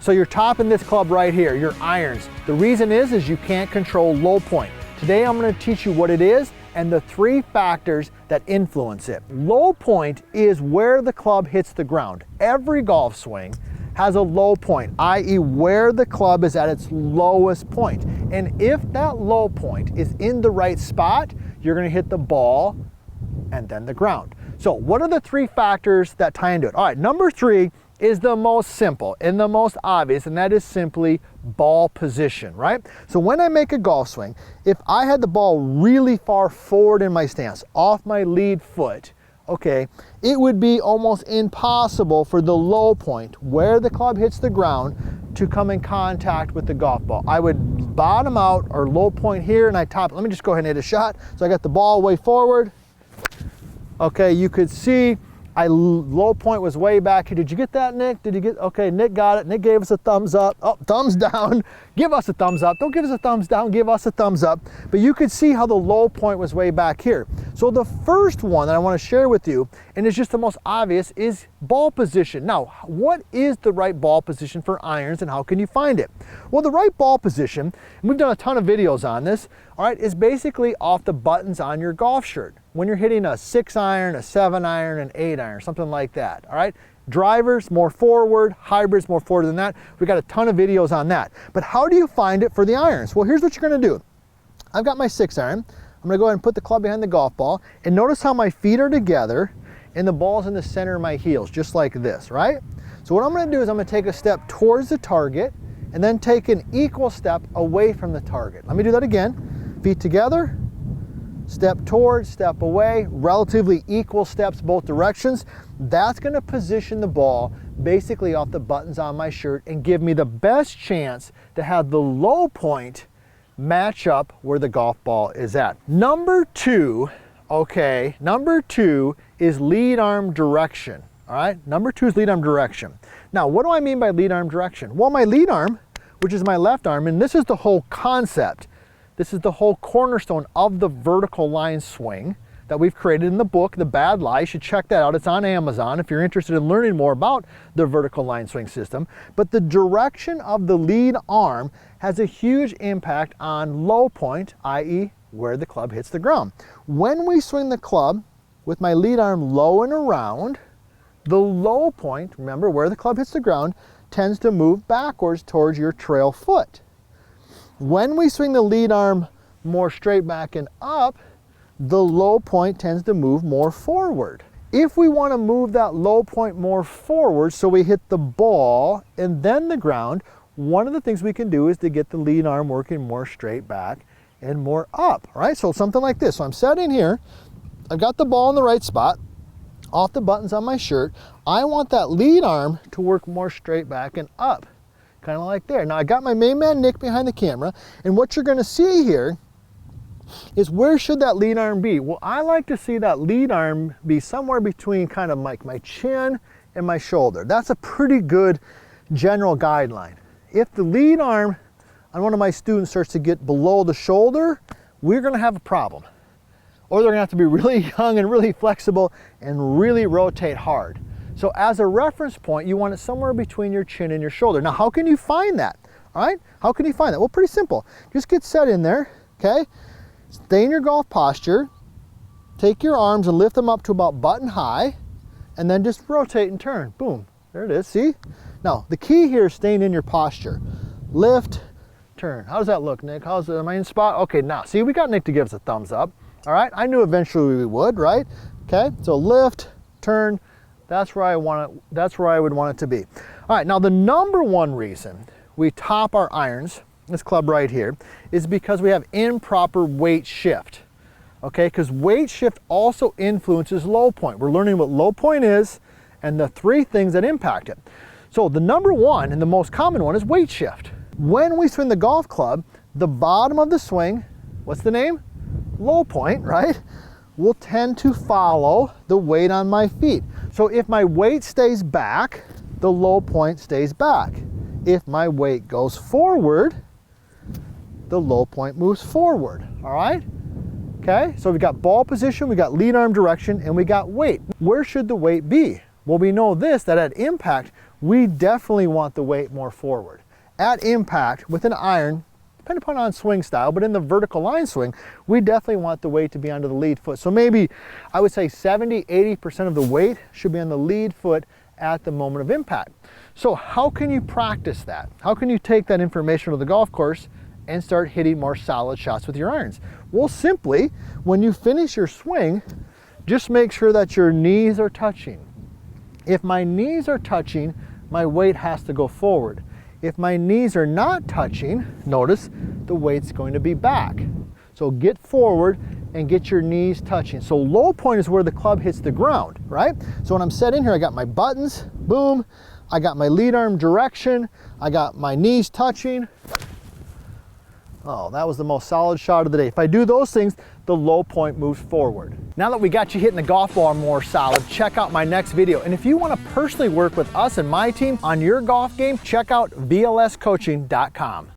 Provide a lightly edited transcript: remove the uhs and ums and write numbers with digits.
So you're topping this club right here, your irons. The reason is you can't control low point. Today I'm going to teach you what it is and the 3 factors that influence it. Low point is where the club hits the ground. Every golf swing has a low point, i.e. where the club is at its lowest point. And if that low point is in the right spot, you're going to hit the ball and then the ground. So what are the 3 factors that tie into it? All right, number 3 is the most simple and the most obvious, and that is simply ball position, right? So when I make a golf swing, if I had the ball really far forward in my stance, off my lead foot, okay, it would be almost impossible for the low point where the club hits the ground to come in contact with the golf ball. I would bottom out or low point here and I top. Let me just go ahead and hit a shot. So I got the ball way forward. Okay, you could see low point was way back here. Did you get that, Nick? Did you get, okay, Nick got it. Nick gave us a thumbs up. Oh, thumbs down. Give us a thumbs up. Don't give us a thumbs down, give us a thumbs up. But you could see how the low point was way back here. So the first one that I want to share with you, and it's just the most obvious, is ball position. Now, what is the right ball position for irons and how can you find it? Well, the right ball position, and we've done a ton of videos on this, all right, is basically off the buttons on your golf shirt. When you're hitting a 6 iron, a 7 iron, an 8 iron, something like that, all right? Drivers, more forward, hybrids, more forward than that. We've got a ton of videos on that. But how do you find it for the irons? Well, here's what you're gonna do. I've got my 6 iron. I'm gonna go ahead and put the club behind the golf ball, and notice how my feet are together and the ball's in the center of my heels, just like this, right? So what I'm gonna do is I'm gonna take a step towards the target and then take an equal step away from the target. Let me do that again. Feet together, step towards, step away, relatively equal steps both directions. That's gonna position the ball basically off the buttons on my shirt and give me the best chance to have the low point match up where the golf ball is at. Number 2, okay, number 2 is lead arm direction, all right? Number 2 is lead arm direction. Now, what do I mean by lead arm direction? Well, my lead arm, which is my left arm, and this is the whole concept. This is the whole cornerstone of the vertical line swing that we've created in the book, The Bad Lie. You should check that out. It's on Amazon if you're interested in learning more about the vertical line swing system. But the direction of the lead arm has a huge impact on low point, i.e. where the club hits the ground. When we swing the club with my lead arm low and around, the low point, remember where the club hits the ground, tends to move backwards towards your trail foot. When we swing the lead arm more straight back and up, the low point tends to move more forward. If we want to move that low point more forward so we hit the ball and then the ground, one of the things we can do is to get the lead arm working more straight back and more up, all right? So something like this. So I'm setting here, I've got the ball in the right spot, off the buttons on my shirt. I want that lead arm to work more straight back and up, kind of like there. Now I got my main man Nick behind the camera, and what you're gonna see here is where should that lead arm be? Well, I like to see that lead arm be somewhere between kind of like my chin and my shoulder. That's a pretty good general guideline. If the lead arm on one of my students starts to get below the shoulder, we're gonna have a problem. Or they're gonna have to be really young and really flexible and really rotate hard. So as a reference point, you want it somewhere between your chin and your shoulder. Now, how can you find that? All right, how can you find that? Well, pretty simple. Just get set in there, okay? Stay in your golf posture, take your arms and lift them up to about button high, and then just rotate and turn. Boom, there it is, see? Now, the key here is staying in your posture. Lift, turn. How does that look, Nick? How's it, am I in spot? Okay, now, see, we got Nick to give us a thumbs up. All right, I knew eventually we would, right? Okay, so lift, turn, that's where I want it, that's where I would want it to be. All right, now the number 1 reason we top our irons, this club right here, is because we have improper weight shift. Okay, because weight shift also influences low point. We're learning what low point is and the 3 things that impact it. So the number 1 and the most common one is weight shift. When we swing the golf club, the bottom of the swing, what's the name? Low point, right? Will tend to follow the weight on my feet. So if my weight stays back, the low point stays back. If my weight goes forward, the low point moves forward, all right? Okay, so we got ball position, we got lead arm direction, and we got weight. Where should the weight be? Well, we know this, that at impact, we definitely want the weight more forward. At impact with an iron, depending upon on swing style, but in the vertical line swing, we definitely want the weight to be onto the lead foot. So maybe I would say 70–80% of the weight should be on the lead foot at the moment of impact. So how can you practice that? How can you take that information to the golf course and start hitting more solid shots with your irons? Well, simply, when you finish your swing, just make sure that your knees are touching. If my knees are touching, my weight has to go forward. If my knees are not touching, notice the weight's going to be back. So get forward and get your knees touching. So low point is where the club hits the ground, right? So when I'm set in here, I got my buttons, boom, I got my lead arm direction, I got my knees touching. Oh, that was the most solid shot of the day. If I do those things, the low point moves forward. Now that we got you hitting the golf ball more solid, check out my next video. And if you want to personally work with us and my team on your golf game, check out vlscoaching.com.